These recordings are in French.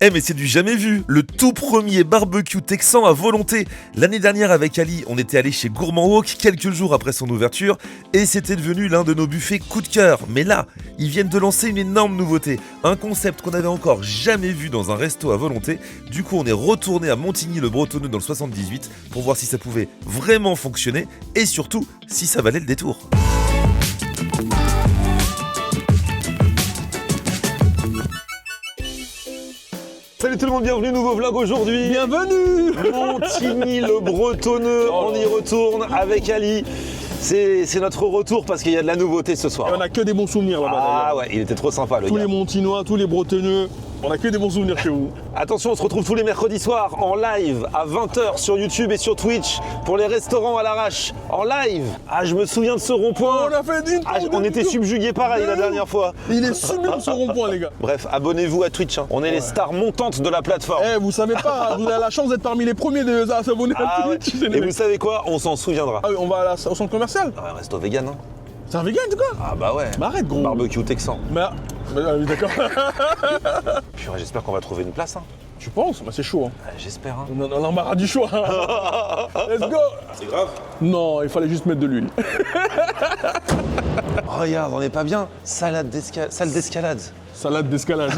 Eh mais c'est du jamais vu, le tout premier barbecue texan à volonté. L'année dernière avec Ali, on était allé chez Gourmand Wok quelques jours après son ouverture et c'était devenu l'un de nos buffets coup de cœur. Mais là, ils viennent de lancer une énorme nouveauté, un concept qu'on n'avait encore jamais vu dans un resto à volonté. Du coup, on est retourné à Montigny-le-Bretonneux dans le 78 pour voir si ça pouvait vraiment fonctionner et surtout si ça valait le détour. Salut tout le monde, bienvenue, nouveau vlog aujourd'hui. Bienvenue. Montigny-le-Bretonneux, on y retourne avec Ali. C'est notre retour parce qu'il y a de la nouveauté ce soir. Et on a que des bons souvenirs là-bas. Ah ouais, il était trop sympa le Tous gars. les Montinois, tous les Bretonneux, on a que des bons souvenirs chez vous. Attention, on se retrouve tous les mercredis soirs en live à 20h sur YouTube et sur Twitch pour les restaurants à l'arrache. En live. Ah, je me souviens de ce rond-point. On a fait d'une On était subjugués pareil la dernière fois. Il est sublime ce rond-point les gars. Bref, abonnez-vous à Twitch. On est les stars montantes de la plateforme. Eh, vous savez pas, vous avez la chance d'être parmi les premiers à s'abonner Ah à ouais. Twitch. Et vous savez quoi? On s'en souviendra. Ah oui, on va au centre commercial. Ouais, resto vegan. Hein. C'est un vegan, quoi. Ah bah ouais. Bah arrête, gros. Barbecue texan. Oui, d'accord. Purée, j'espère qu'on va trouver une place. Hein. Tu penses? Bah c'est chaud. Hein. J'espère. Hein. On a l'embarras du choix. Let's go. C'est grave. Non, il fallait juste mettre de l'huile. Regarde, on n'est pas bien. Salle d'escalade. Salade d'escalade.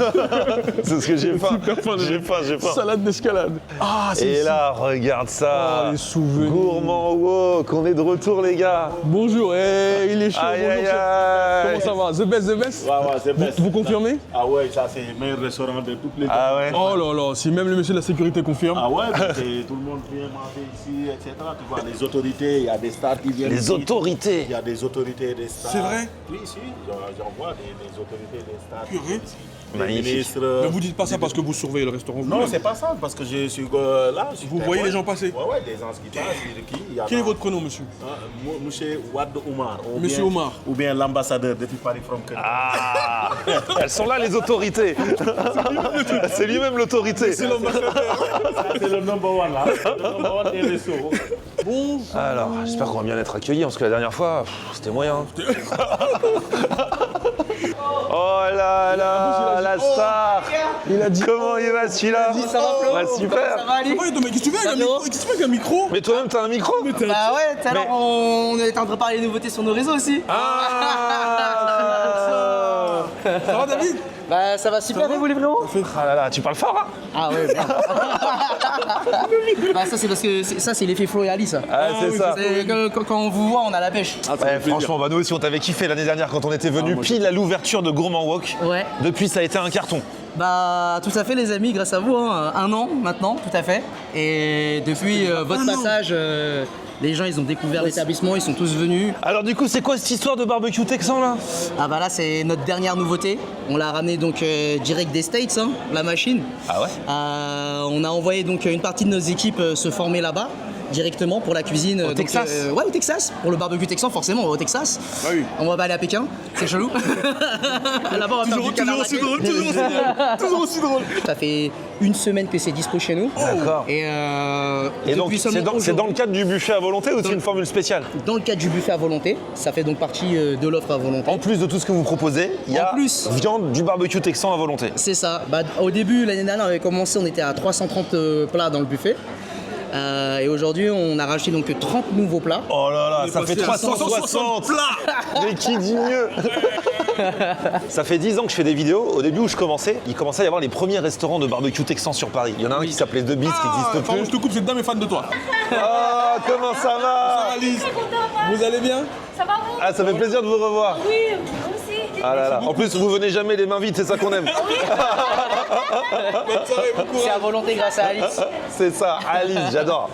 C'est ce que j'ai faim. Super faim, J'ai faim. Salade d'escalade. Ah, c'est Et ici. là, regarde ça. Oh, les souvenirs. Gourmand Wok, on est de retour les gars. Bonjour, il est chaud. Aïe, Bonjour, aïe, chef. aïe. Comment ça va? The best. Ouais, c'est best. Vous confirmez? Ah ouais, ça c'est le meilleur restaurant de toutes les Ah ouais. Oh là là, si même le monsieur de la sécurité confirme. Ah ouais, tout le monde vient manger ici, etc. Tu vois, les autorités, il y a des stars qui viennent. Les ici. autorités. Il y a des autorités et des stars. C'est vrai? Oui, si, j'en vois des autorités et des stars. qui Purée. viennent ici. Les Magnifique. ministres. Mais vous dites pas ça parce que vous surveillez le restaurant. Non, vous-même. c'est pas ça, parce que je suis là. Vous voyez les gens passer? Ouais, des gens qui passent, il y en a- Quel est votre prénom, monsieur? Monsieur Wad Oumar. Ou Monsieur bien- Oumar. Ou bien l'ambassadeur depuis Paris from Canada. Ah. Elles sont là les autorités. C'est lui-même l'autorité. C'est le number one là. Le number one des restos. Bon. Alors, j'espère qu'on va bien être accueillis parce que la dernière fois, c'était moyen. Oh là là, la star. Il a dit. Comment il va celui-là? Ça va, Flo? Ouais, super. Ça va aller? Ouais, mais qu'est-ce que tu fais avec un Frérot. micro? Qu'est-ce que tu fais avec un micro? Mais toi-même, t'as un micro? Bah ouais, tout à l'heure on était en train de parler des nouveautés sur nos réseaux aussi. Ah. Ça va, David? Bah ça va super, vous les frérots? Ah là là, tu parles fort, hein? Ah ouais, bien. Bah ça c'est parce que ça c'est l'effet Flo et Ali ça. Ah, c'est oui, ça. C'est que quand on vous voit, on a la pêche. Ouais, franchement, bah nous aussi, on t'avait kiffé l'année dernière quand on était venu pile à l'ouverture de Gourmand Wok. Ouais. Depuis, ça a été un carton. Bah tout à fait les amis, grâce à vous, hein, 1 an maintenant, tout à fait. Et depuis votre passage, les gens ils ont découvert l'établissement, ils sont tous venus. Alors du coup, c'est quoi cette histoire de barbecue texan là? Ah bah là c'est notre dernière nouveauté. On l'a ramené donc direct des States, hein, la machine. Ah ouais? On a envoyé donc une partie de nos équipes se former là-bas directement pour la cuisine. Au Texas? Ouais, au Texas. Pour le barbecue texan, forcément, on va au Texas. Ah oui. On va pas aller à Pékin, c'est chelou. Là-bas, on va faire du canard laqué. Toujours aussi drôle. Ça fait 1 semaine que c'est dispo chez nous. D'accord. Et Et donc, depuis c'est seulement dans le cadre du buffet à volonté ou c'est une formule spéciale? dans le cadre du buffet à volonté, ça fait donc partie de l'offre à volonté. En plus de tout ce que vous proposez, il y a En plus. viande du barbecue texan à volonté. C'est ça. Bah, au début, l'année dernière, on avait commencé, on était à 330 plats dans le buffet. Et aujourd'hui, on a rajouté donc 30 nouveaux plats. Oh là là, ça fait passé à 360 plats. Mais qui dit mieux? Ça fait 10 ans que je fais des vidéos. Au début où je commençais, il commençait à y avoir les premiers restaurants de barbecue texan sur Paris. Il y en a un qui s'appelait The Beast qui n'existe Pardon, plus. je te coupe, cette dame est fan de toi. Ah, comment ça va? Alice, vous allez bien? Ça va vous? Ah, ça fait plaisir de vous revoir. Oui, moi aussi. Ah là là. En plus, vous venez jamais les mains vides, c'est ça qu'on aime. C'est à volonté grâce à Alice. C'est ça, Alice, j'adore.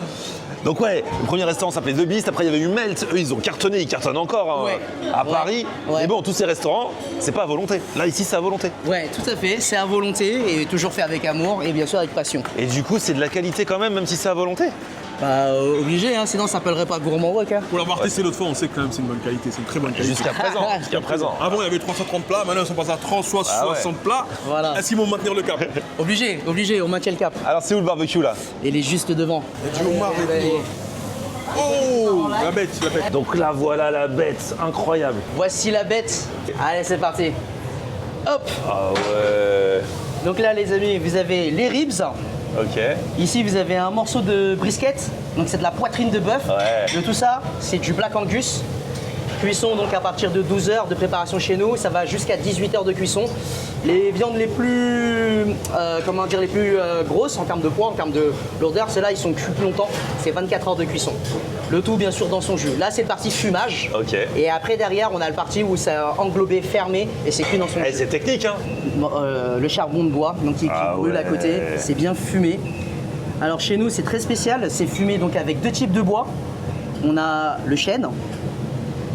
Donc ouais, le premier restaurant s'appelait The Beast, après il y avait eu Melt, eux ils ont cartonné, ils cartonnent encore hein, Ouais. à Ouais. Paris. Ouais. Mais bon, tous ces restaurants, c'est pas à volonté. Là ici c'est à volonté. Ouais, tout à fait. C'est à volonté et toujours fait avec amour et bien sûr avec passion. Et du coup c'est de la qualité quand même si c'est à volonté. Bah, obligé, hein, sinon ça s'appellerait pas Gourmand Wok. Hein. Pour l'avoir testé l'autre fois, on sait que quand même c'est une bonne qualité, c'est une très bonne qualité. Jusqu'à présent, jusqu'à présent. Avant il y avait 330 plats, maintenant ils sont passés à 360 Ah ouais. plats. Voilà. Est-ce qu'ils vont maintenir le cap? Obligé, on maintient le cap. Alors c'est où le barbecue là? Et il est juste devant. Du homard et tout. Oh, la bête, la bête. Donc là voilà la bête, incroyable. Voici la bête. Allez, c'est parti. Hop. Ah ouais. Donc là les amis, vous avez les ribs. Ok. Ici vous avez un morceau de brisket, donc c'est de la poitrine de bœuf. Ouais. De tout ça, c'est du Black Angus. Cuisson donc à partir de 12 heures de préparation chez nous, ça va jusqu'à 18 heures de cuisson. Les viandes les plus, les plus grosses en termes de poids, en termes de lourdeur, ceux-là ils sont cuits plus longtemps, c'est 24 heures de cuisson. Le tout bien sûr dans son jus. Là c'est le parti fumage. Ok. Et après derrière on a le parti où c'est englobé, fermé et c'est cuit dans son jus. C'est technique, hein. Le charbon de bois donc qui brûle à côté, c'est bien fumé. Alors chez nous c'est très spécial, c'est fumé donc avec deux types de bois. On a le chêne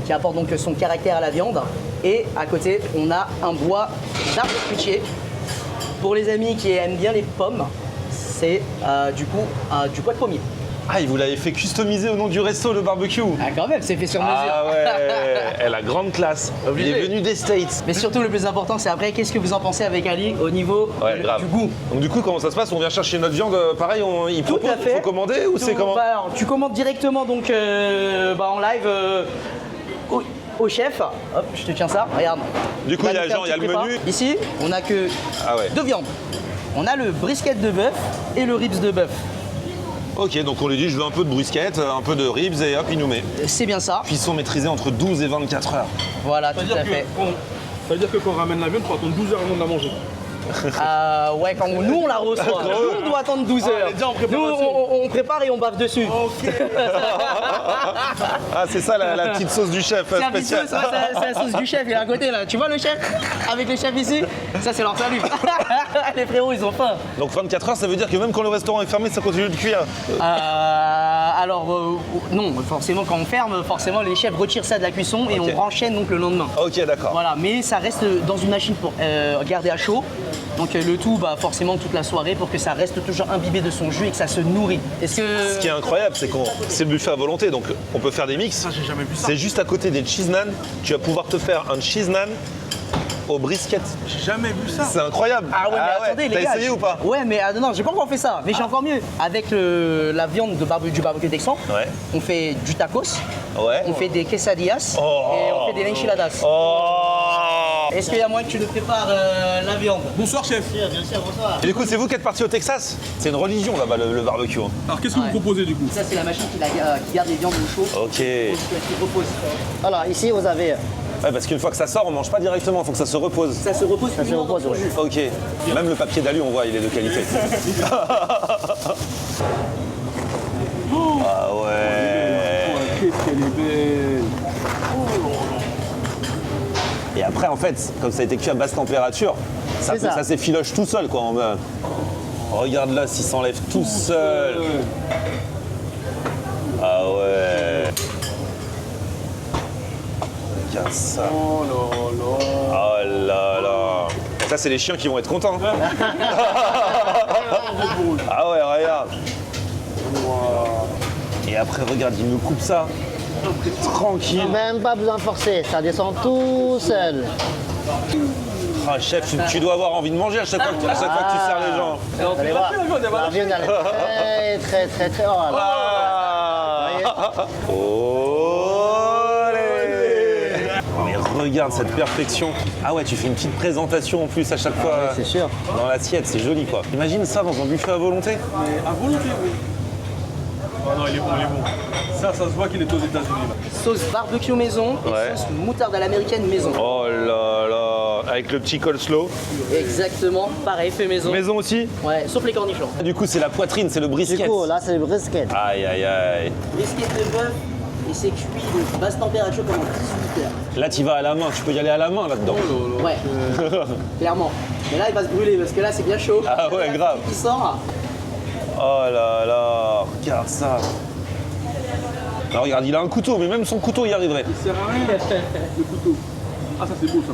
qui apporte donc son caractère à la viande. Et à côté, on a un bois d'arbre fruitier. Pour les amis qui aiment bien les pommes, c'est du coup du bois de pommier. Ah, il vous l'avez fait customiser au nom du resto, le barbecue. Ah quand même, c'est fait sur mesure. Ah ouais, elle a grande classe. Obligé. Il est venu des States. Mais surtout le plus important, c'est après, qu'est-ce que vous en pensez avec Ali au niveau Grave. du goût? Donc du coup, comment ça se passe? On vient chercher notre viande, pareil, il Tout à fait. faut commander ou c'est comment? Alors, tu commandes directement donc en live au chef. Hop, je te tiens ça, regarde. Du coup, il y a le menu. Ici, on a que deux viandes. On a le brisket de bœuf et le ribs de bœuf. Ok, donc on lui dit je veux un peu de brisket, un peu de ribs et hop, il nous met. C'est bien ça. Cuisson maîtrisée entre 12 et 24 heures. Voilà, tout à fait. Ça veut dire que quand on ramène la viande, il faut attendre 12 heures avant de la manger. Ouais, quand nous on la reçoit, nous on doit attendre 12 heures. elle est déjà en Nous préparation. on prépare et on bave dessus. Ah, c'est ça la petite sauce du chef C'est un spéciale. bisou, c'est la sauce du chef, il est à côté là. Tu vois le chef? Avec le chef ici, ça c'est leur salut. Les frérots ils ont faim. Donc 24 heures, ça veut dire que même quand le restaurant est fermé, ça continue de cuire. Non, forcément quand on ferme, forcément les chefs retirent ça de la cuisson et Ok. on renchaîne donc le lendemain. Ok, d'accord. Voilà, mais ça reste dans une machine pour garder à chaud. Donc le tout, forcément toute la soirée pour que ça reste toujours imbibé de son jus et que ça se nourrit. Ce qui est incroyable, c'est c'est le buffet à volonté, donc on peut faire des mix. Ah, j'ai jamais vu ça. C'est juste à côté des cheese naan. Tu vas pouvoir te faire un cheese naan au brisket. J'ai jamais vu ça. C'est incroyable. Ah ouais, mais attendez les T'as gars. essayé ou pas? Ouais, mais non, j'ai pas encore fait ça. Mais j'ai encore mieux. Avec la viande du barbecue texan, Ouais. on fait du tacos, Ouais. on fait des quesadillas Oh. et on fait des enchiladas. Oh. Est-ce qu'il y a moyen que tu nous prépares la viande? Bonsoir, chef. Bien sûr, bonsoir. Et du coup, c'est vous qui êtes parti au Texas? C'est une religion là-bas, le barbecue. Hein. Alors, qu'est-ce que vous proposez du coup? Ça, c'est la machine qui garde les viandes au chaud. Ok. Qui repose. Voilà, ici vous avez. Ouais, parce qu'une fois que ça sort, on mange pas directement, il faut que ça se repose. Ça se repose, ça se repose, Ok. Même le papier d'alu, on voit, il est de qualité. Ah ouais. Qu'est-ce qu'elle est belle. Et après, en fait, comme ça a été cuit à basse température, ça s'effiloche tout seul, quoi. Regarde là, s'il s'enlève tout seul. Ah ouais. Regarde ça. Oh là là. Oh là là. Ça, c'est les chiens qui vont être contents. Ah ouais, regarde. Et après, regarde, il me coupe ça. Tranquille. Même pas besoin de forcer, ça descend tout seul. Ah, chef, tu dois avoir envie de manger à chaque fois que tu sers les gens. Vous allez voir, la viande elle est très très oh là là. Ah. Olé. Mais regarde cette perfection. Ah ouais, tu fais une petite présentation en plus à chaque fois C'est sûr. dans l'assiette, c'est joli quoi. Imagine ça dans un buffet à volonté. Mais à volonté, oui. Oh non, il est bon, il est bon. Ça se voit qu'il est aux États-Unis là. Sauce barbecue maison et Ouais. sauce moutarde à l'américaine maison. Oh là là, avec le petit coleslaw. Exactement, pareil, fait maison. Maison aussi. Ouais, sauf les cornichons. Du coup, c'est la poitrine, c'est le Du brisket. coup, là c'est le brisket. Aïe aïe aïe. Brisket de bœuf et c'est cuit de basse température pendant 18 heures. Là, tu vas à la main, tu peux y aller à la main là-dedans. Ouais, clairement. Mais là, il va se brûler parce que là, c'est bien chaud. Ah ouais, grave. Il sort. Oh là là, regarde ça. Alors regarde, il a un couteau, mais même son couteau y arriverait. Il sert à rien, le couteau. Ah, ça c'est beau ça.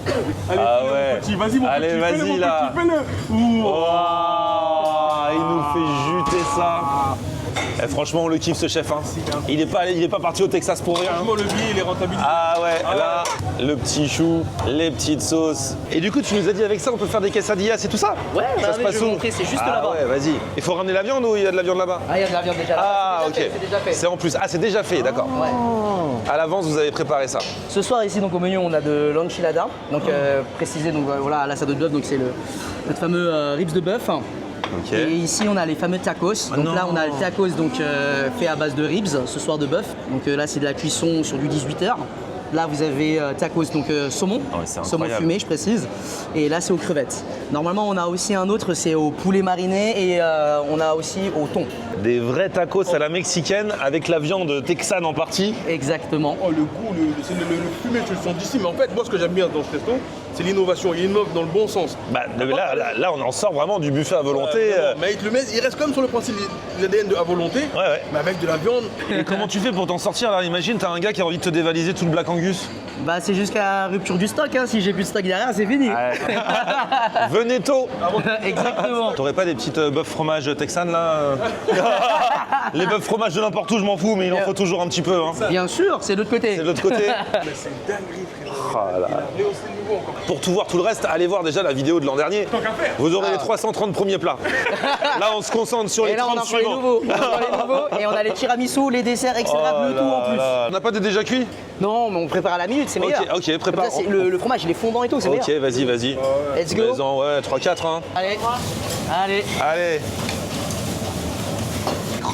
Allez, Ah fais-le, ouais. mon petit, vas-y mon Allez, petit, vas-y, fais-le, mon là. petit, fais-le. Ouh. Oh, il nous fait juter ça. Eh, franchement, on le kiffe ce chef. Hein. Il est pas parti au Texas pour rien. Franchement, le billet, il est rentabilisé. Ah ouais, Ah là, le petit chou, les petites sauces. Et du coup, tu nous as dit avec ça, on peut faire des quesadillas et tout ça? Ouais, ça se je passe vais vous où? montrer, c'est juste Ah là-bas. ouais, vas-y. Il faut ramener la viande ou il y a de la viande là-bas? Ah, il y a de la viande déjà là. Ah, C'est ok. déjà fait, c'est déjà fait. C'est en plus. Ah, c'est déjà fait, d'accord. Ouais. À l'avance, vous avez préparé ça. Ce soir ici donc au menu on a de l'enchilada, donc précisé donc voilà à la salade de bœuf, donc c'est notre fameux ribs de bœuf. Ok. Et ici on a les fameux tacos. Donc là on a le tacos donc fait à base de ribs ce soir de bœuf. Donc là c'est de la cuisson sur du 18 h. Là vous avez tacos donc saumon, Ah ouais, c'est saumon incroyable. fumé je précise. Et là c'est aux crevettes. Normalement on a aussi un autre, c'est au poulet mariné et on a aussi au thon. Des vrais tacos à la mexicaine avec la viande texane en partie. Exactement. Oh, le goût, c'est le fumé, tu le sens d'ici. Mais en fait, moi, ce que j'aime bien dans ce resto, c'est l'innovation. Il innove dans le bon sens. Bah, là, on en sort vraiment du buffet à volonté. Mais il reste comme sur le principe de l'ADN à volonté, Ouais. mais avec de la viande. Et comment tu fais pour t'en sortir là? Imagine, t'as un gars qui a envie de te dévaliser tout le Black Angus. Bah c'est jusqu'à rupture du stock, hein. Si j'ai plus de stock derrière c'est fini. Venez tôt. Exactement. T'aurais pas des petites bœufs fromage texanes là Les bœufs fromage de n'importe où, je m'en fous, mais il en faut toujours un petit peu. Hein. Bien sûr, c'est de l'autre côté. C'est de l'autre côté. Mais c'est une dinguerie, frérot. Oh là. Mais aussi le niveau encore. Pour tout voir tout le reste, allez voir déjà la vidéo de l'an dernier. Tant qu'à faire. Vous aurez les 330 premiers plats. Là, on se concentre sur les Et là on 30 a encore les suivants. nouveaux. On a encore les nouveaux. Et on a les tiramisu, les desserts, etc. Oh le tout en là plus. là. On n'a pas de déjà cuit? Non, mais on prépare à la minute, c'est meilleur. Ok, prépare. Comme ça, le fromage il est fondant et tout, c'est Ok, meilleur. vas-y. Let's go. Mets-en, ouais, 3-4. Hein. Allez. Allez. Allez.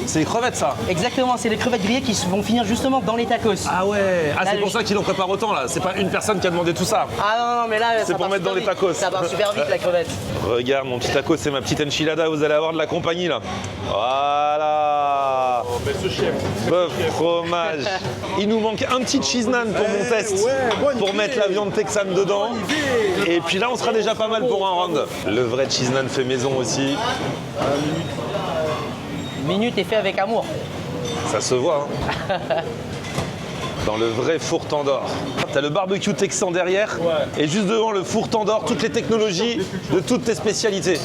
C'est les crevettes, ça? Exactement, c'est les crevettes grillées qui vont finir justement dans les tacos. Ah ouais. Ah, c'est Là, pour ça qu'ils en préparent autant là. C'est pas une personne qui a demandé tout ça. Ah non, mais là, C'est ça pour part mettre dans super les vite. tacos. Ça part super vite la crevette. Regarde mon petit taco, c'est ma petite enchilada, vous allez avoir de la compagnie là. Voilà. Oh, mais ce chef. Bœuf, fromage. Il nous manque un petit cheese naan pour mon test. ouais, bonne pour idée. mettre la viande texane dedans. Et puis là, on sera déjà pas mal pour un round. Le vrai cheese naan fait maison aussi. Minute est fait avec amour. Ça se voit. Hein. Dans le vrai four tandoor. T'as le barbecue texan derrière. Ouais. Et juste devant le four tandoor, toutes les technologies de toutes tes spécialités.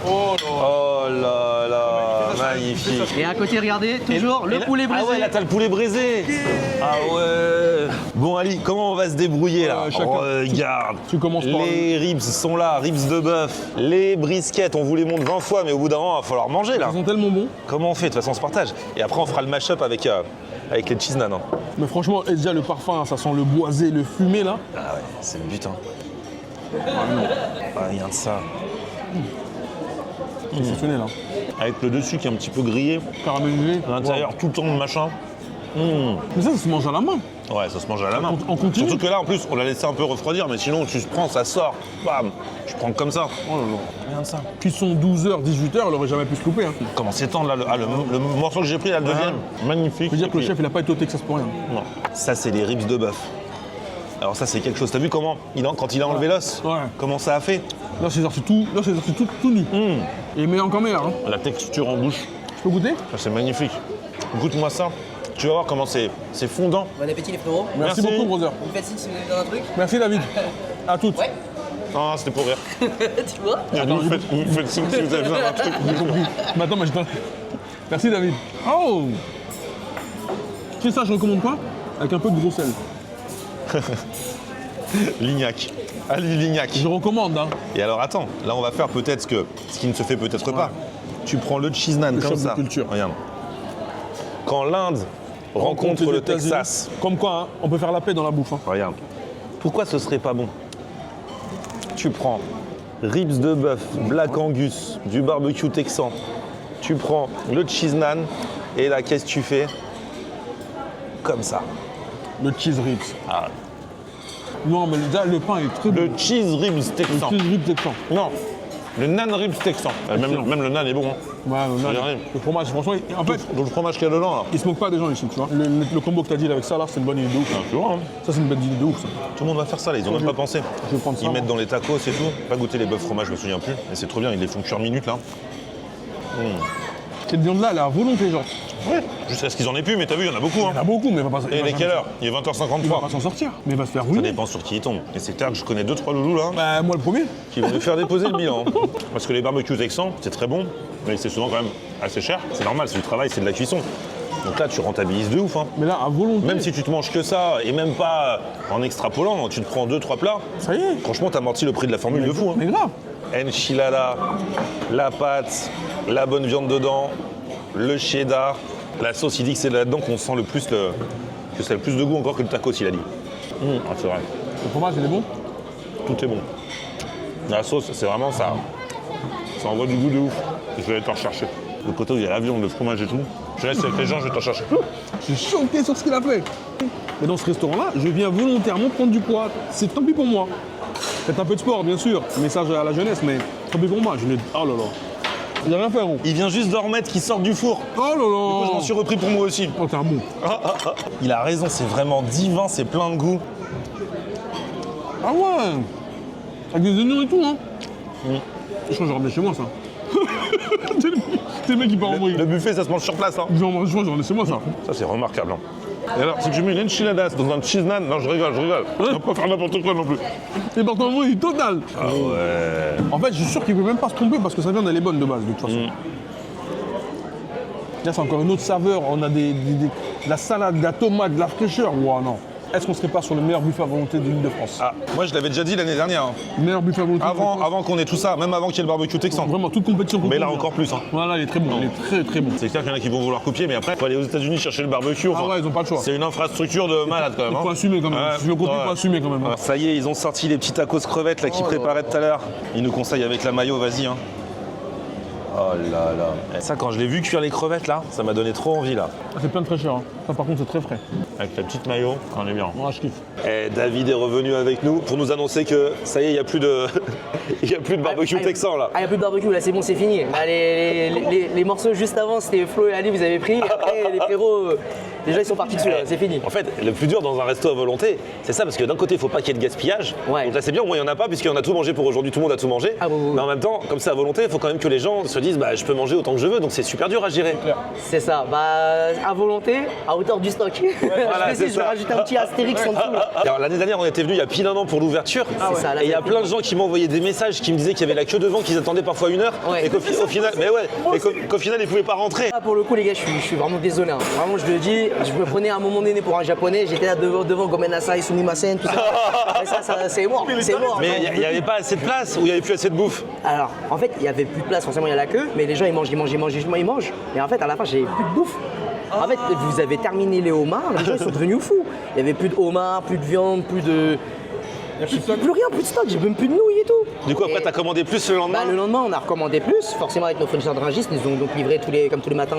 Oh non. Oh là là, magnifique. Et à côté, regardez, toujours le poulet brisé. Ah ouais, là t'as le poulet brisé. Ah ouais. Bon Ali, comment on va se débrouiller là? chacun- Regarde. tu commences par Les ribs sont là, ribs de bœuf. Les brisquettes, on vous les montre 20 fois, mais au bout d'un moment, il va falloir manger là. Ils sont tellement bons. Comment on fait? De toute façon, on se partage. Et après, on fera le mash-up avec les cheese naan. Hein. Mais franchement, et déjà le parfum, ça sent le boisé, le fumé là. Ah ouais, c'est le but. Hein. Ah, regarde ça. Exceptionnel hein. Avec le dessus qui est un petit peu grillé. Caramélisé. À l'intérieur, tout le temps de machin. Mais ça se mange à la main. Ouais, ça se mange à la main. On continue. Surtout que là, en plus, on l'a laissé un peu refroidir, mais sinon, tu prends, ça sort. Bam. Tu prends comme ça. Oh là là. Regarde ça. Cuisson 12h, 18h, elle aurait jamais pu se louper. Hein. Comment s'étendre là, le morceau que j'ai pris là, le deuxième. Magnifique. Faut dire que le Et chef il a pas été au Texas pour rien. non. Ça, c'est les ribs de bœuf. Alors ça, c'est quelque chose. T'as vu comment, quand il a enlevé l'os, Ouais. comment ça a fait? Là c'est sorti tout nu. Et meilleur encore meilleur. Hein. La texture en bouche, Je peux goûter? ça, c'est magnifique. Goûte-moi ça. Tu vas voir comment c'est fondant. Bon appétit les frérots. Merci Merci. beaucoup brother. Vous faites signe si vous avez besoin d'un truc. Merci David. À toutes. Ouais. Ah, c'était pour rire. Tu vois? Vous faites signe si vous avez besoin d'un truc. J'ai compris. Mais attends, mais merci David. Oh! Tu sais ça, je recommande quoi? Avec un peu de gros sel. Lignac. Ali Lignac. Je recommande, hein. Et alors attends, là on va faire peut-être ce qui ne se fait peut-être pas. Tu prends le cheese naan Le comme choc de ça. culture. Regarde. Quand l'Inde rencontre les le États-Unis. Texas, Comme quoi, hein, on peut faire la paix dans la bouffe. Hein. regarde. Pourquoi ce serait pas bon? Tu prends ribs de bœuf, black angus, du barbecue texan. Tu prends le cheese naan et là qu'est-ce que tu fais? Comme ça. Le cheese ribs. Ah, Non, mais déjà, le pain est très bon. le cheese ribs Le texan. cheese ribs texan. Non, le naan ribs texan. Excellent. Même le naan est bon. Hein. Ouais, Regardez. le fromage, franchement, en fait, Donc le fromage qu'il y a dedans là. ils se moquent pas des gens ici, tu vois. Le combo que t'as dit avec ça, là, c'est une bonne idée de ouf. Tu vois, hein. Ça, c'est une bonne idée de ouf, ça. Tout le monde va faire ça là, ils ont même pas pensé. Je vais prendre ça. Ils moi. mettent dans les tacos et tout. Pas goûter les bœufs fromage, je me souviens plus. Mais c'est trop bien, ils les font cuire minute là. Cette viande-là, elle est à volonté, genre. Ouais. Jusqu'à ce qu'ils en aient plus, mais t'as vu, il y en a beaucoup. Il y Hein. en a beaucoup, mais il va pas Et il est quelle heure? Il est Il va 20h53. pas s'en sortir, mais il va se faire Ça ruiner. dépend sur qui il tombe. Et c'est clair que je connais 2-3 loulous là Bah, moi le premier. qui vont lui faire déposer le bilan. Parce que les barbecues texans, c'est très bon, mais c'est souvent quand même assez cher. C'est normal, c'est du travail, c'est de la cuisson. Donc là, tu rentabilises de ouf. Hein. Mais là, à volonté. Même si tu te manges que ça, et même pas en extrapolant, tu te prends 2-3 plats. Ça y est. Franchement, t'as amorti le prix de la formule de fou. Hein. Mais grave. Enchilada, la pâte, la bonne viande dedans, le cheddar. La sauce, il dit que c'est là-dedans qu'on sent le plus que ça a le plus de goût encore que le tacos, il a dit. Ah, c'est vrai. Le fromage, il est bon. Tout est bon. La sauce, c'est vraiment ça. Ça envoie du goût de ouf. Je vais aller t'en rechercher. Le côté où il y a la viande, le fromage et tout. Je laisse avec les gens, je vais t'en chercher. Je suis choqué sur ce qu'il a fait. Mais dans ce restaurant-là, je viens volontairement prendre du poids. C'est tant pis pour moi. Faites un peu de sport, bien sûr. Message à la jeunesse, mais tant pis pour moi. Je n'ai... Oh là là. Il n'y a rien fait, gros. Il vient juste d'en remettre qui sort du four. Oh là là. Je m'en suis repris pour moi aussi. Oh, t'es un bon. Il a raison, c'est vraiment divin, c'est plein de goût. Ah ouais. Avec des oignons et tout, hein. Je crois que je ramené chez moi, ça. C'est le mec qui part en bruit. Le buffet, ça se mange sur place. Hein. Je crois que j'en ai chez moi, ça. Ça, c'est remarquable. Hein. Et alors, si tu mets une enchiladas dans un cheese naan, non, je rigole. On va pas faire n'importe quoi non plus. Il part en bruit total. Ah ouais. En fait, je suis sûr qu'il ne peut même pas se tromper parce que sa viande, elle est bonne de base, de toute façon. Là, c'est encore une autre saveur. On a de la salade, de la tomate, de la fraîcheur. Ouah, non. Est-ce qu'on serait pas sur le meilleur buffet à volonté de l'île de France? Ah, moi, je l'avais déjà dit l'année dernière. Hein. Meilleur buffet à volonté de l'île de France. Avant qu'on ait tout ça, même avant qu'il y ait le barbecue texan. Vraiment, toute compétition. Mais là, confondue, encore plus. Hein. Voilà, il est très bon. Il est très, très bon. C'est clair qu'il y en a qui vont vouloir copier, mais après, il faut aller aux États-Unis chercher le barbecue. Ah ouais, ils ont pas le choix. C'est une infrastructure de malade quand même. Il faut Hein. assumer quand même. Ouais. Si je le copie, il faut assumer quand même. Alors, ça y est, ils ont sorti les petits tacos crevettes là, qu'ils préparaient tout à l'heure. Ils nous conseillent avec la mayo, vas-y. Hein. Oh là là. Et ça, quand je l'ai vu cuire les crevettes là, ça m'a donné trop envie là. Ah, c'est plein de fraîcheur. Hein. Ça, par contre, c'est très frais. Avec la petite mayo, on est bien. Moi, je kiffe. Et David est revenu avec nous pour nous annoncer que ça y est, il n'y a plus de, il y a plus de barbecue texan là. Ah, il n'y a plus de barbecue, là, c'est bon, c'est fini. Là, les morceaux juste avant, c'était Flo et Ali, vous avez pris. Après, les frérots, déjà, ils sont partis dessus, là, c'est fini. En fait, le plus dur dans un resto à volonté, c'est ça, parce que d'un côté, il faut pas qu'il y ait de gaspillage. Ouais. Donc là, c'est bien, au moins, il n'y en a pas, puisqu'on a tout mangé pour aujourd'hui, tout le monde a tout mangé. Ah, bon. Mais en même temps, comme c'est à volonté, il faut quand même que les gens se disent, bah, je peux manger autant que je veux, donc c'est super dur à gérer. C'est ça, bah, à volonté, à hauteur du stock. voilà, je c'est vais ça. rajouter un petit astérix en dessous. Alors, l'année dernière, on était venu il y a pile un an pour l'ouverture. C'est ça, là, Et il y a c'est plein de gens qui m'ont envoyé des messages qui me disaient qu'il y avait la queue devant, qu'ils attendaient parfois 1 heure. Ouais. Et qu'au final, mais ouais, et qu'au final, ils pouvaient pas rentrer. Ah, pour le coup, les gars, je suis vraiment désolé. Hein. Vraiment, je le dis, je me prenais à un moment donné pour un japonais. J'étais là devant Gomen Asai, Sumimasen, tout ça. Et ça c'est mort. C'est mort. Mais il n'y avait pas assez de place ou il n'y avait plus assez de bouffe. Alors, en fait, il n'y avait plus de place, forcément, il y a la queue, mais les gens, ils mangent. Et en fait, à la fin, j'avais plus de bouffe. En fait, vous avez terminé les homards, les gens, ils sont devenus fous. Il n'y avait plus de homards, plus de viande, plus de... Plus rien, plus de stock, j'ai même plus de nouilles et tout. Du coup, après, Et- t'as commandé plus le lendemain. Bah, le lendemain, on a recommandé plus, forcément avec nos fournisseurs de Rungis, ils nous ont donc livré comme tous les matins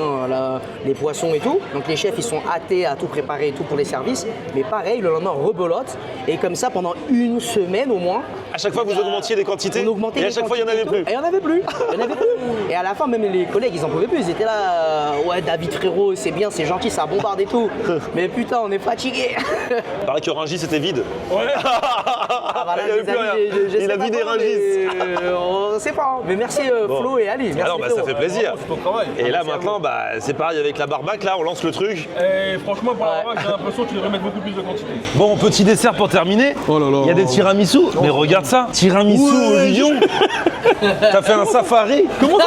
les poissons et tout. Donc les chefs, ils sont hâtés à tout préparer et tout pour les services. Mais pareil, le lendemain, rebelote. Et comme ça, pendant 1 semaine au moins. À chaque fois, vous augmentiez les quantités. On augmentait Et à les chaque fois, il n'y en quantités avait et plus. tout. Et il n'y en avait plus. Il y en avait plus. Et à la fin, même les collègues, ils en pouvaient plus. Ils étaient là, ouais, David frérot, c'est bien, c'est gentil, ça bombarde et tout. Mais putain, on est fatigué. Il paraît que Rungis était vide. Ah, voilà, Il y avait les plus amis, rien. je sais Il a pas vidé comment, Rungis. mais, on sait pas. Hein. Mais merci Flo et Ali. Merci Alors, bah, ça Flo. fait plaisir. C'est ton travail. Et là, maintenant, bah, c'est pareil avec la barbac. Là, on lance le truc. Et franchement, pour la remarque, j'ai l'impression que tu devrais mettre beaucoup plus de quantité. Bon, petit dessert pour terminer. Oh là là. Il y a des tiramisu. Mais regarde ça. Tiramisu au lion. T'as fait un safari. Comment ça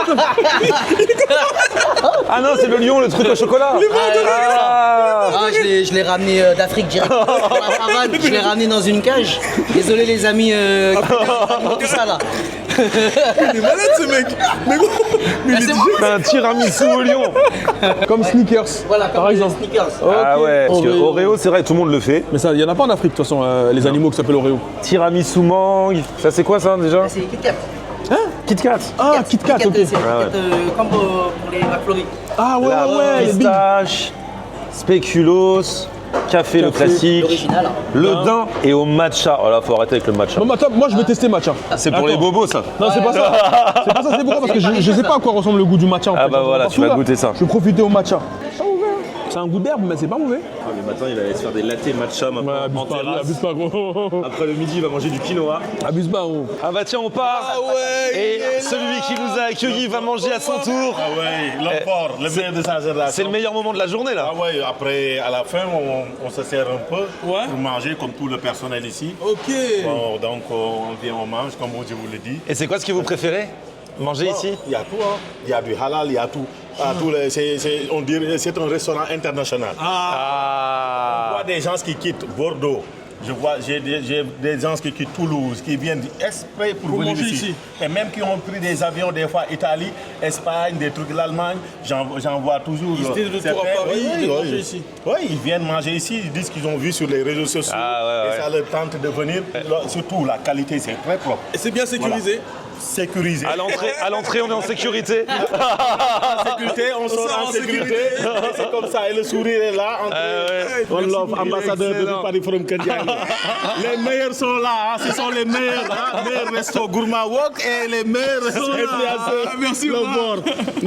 Ah non, c'est le lion, le truc au chocolat. Ah, je l'ai ramené d'Afrique direct. Dans la savane, je l'ai ramené dans une cage. Désolé les amis, tout ça là. Il est malade ce mec. Mais gros, mais il est T'as un tiramisu au lion. comme Sneakers. Voilà, comme par les exemple. sneakers. Ah ouais, parce que Oreo. Oreo, c'est vrai, tout le monde le fait. Mais ça, il y en a pas en Afrique de toute façon, les animaux qui s'appellent Oreo. Tiramisu mangue. Ça, c'est quoi ça déjà? C'est Kit Kat. Kit Kat. Ah, Kit Kat, ok. C'est le Kit Kat comme pour les McFlurry. Ah ouais, La ouais, les billes. pistache, spéculoos, café, le classique, L'original. le daim et au matcha. Oh là, faut arrêter avec le matcha. Bon, bah, attends, moi je vais tester matcha. C'est pour les Attends. bobos ça. Non, c'est pas ça. C'est pas ça, c'est pourquoi parce que je sais pas à quoi ressemble le goût du matcha en Ah fait. bah voilà, Partout, tu vas là, goûter ça. Je vais profiter au matcha. C'est un goût d'herbe, mais c'est pas mauvais. Le matin, il va aller se faire des latés matcha maintenant Ouais, abuse en pas, terrasse. abuse pas, gros. Après le midi, il va manger du quinoa. Abuse pas, gros. Ah bah tiens, on part. Ah ouais, Et il est celui qui nous a accueillis va manger à son tour. Ah ouais, l'homme fort, le meilleur de sa génération. C'est le meilleur moment de la journée là. Ah ouais, après, à la fin, on se sert un peu pour manger comme tout le personnel ici. Ok. Bon, donc on vient, on mange, comme je vous l'ai dit. Et c'est quoi ce que vous préférez manger ici? Il y a tout, hein. Il y a du halal, il y a tout. Ah, on dirait c'est un restaurant international. Je vois des gens qui quittent Bordeaux. J'ai des gens qui quittent Toulouse, qui viennent exprès pour venir ici. Et même qui ont pris des avions, des fois Italie, Espagne, des trucs, l'Allemagne, j'en vois toujours. Ils étaient de retour à Paris, ils viennent manger ici. Oui, ils viennent manger ici, ils disent qu'ils ont vu sur les réseaux sociaux. Et ça leur tente de venir. Surtout, la qualité, c'est très propre. Et c'est bien sécurisé. Voilà. Sécurisé. À l'entrée, on est en sécurité. Sécurité, on sort en sécurité. C'est comme ça. Et le sourire est là. On love, ambassadeur de Paris from Kenyan. Les meilleurs sont là. Ce sont les meilleurs. Meilleurs restos Gourmand Wok et les meilleurs restos influenceurs. Merci, le bord.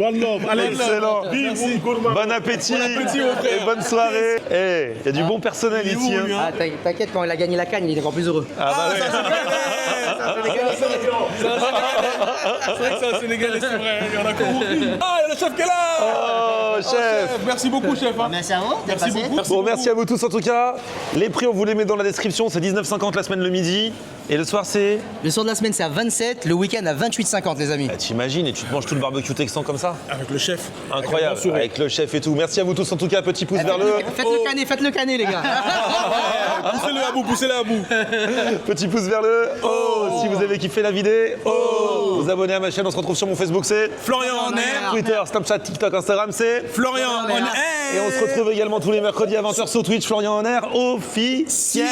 One love. Allez, Excellent. vive Gourmand. Bon appétit et bonne soirée. Il y a du bon personnel ici. Hein. Ah, t'inquiète, quand il a gagné la canne, il est encore plus heureux. Ah bah ouais. C'est vrai que c'est un Sénégalais, c'est vrai. Il y en a compris. Ah, il y a le chef qui est là. Oh, chef. Merci beaucoup, chef. hein. Merci à vous, t'es Merci passé. beaucoup. Bon, merci à vous tous en tout cas. Les prix, on vous les met dans la description. C'est 19,50 la semaine le midi. Et le soir, c'est. Le soir de la semaine, c'est à 27, le week-end à 28,50, les amis. Ah, t'imagines, et tu te manges tout le barbecue texan comme ça? Avec le chef. Incroyable. Avec le chef et tout. Merci à vous tous en tout cas. Petit pouce vers le. Faites-le canner, les gars. Poussez-le à bout, poussez-le à bout. Petit pouce vers le haut si vous avez kiffé la vidéo. Vous abonnez à ma chaîne, on se retrouve sur mon Facebook, c'est Florian en air. Twitter, Snapchat, TikTok, Instagram, c'est Florian en air. Et on se retrouve également tous les mercredis à 20h sur Twitch, Florian en air officiel.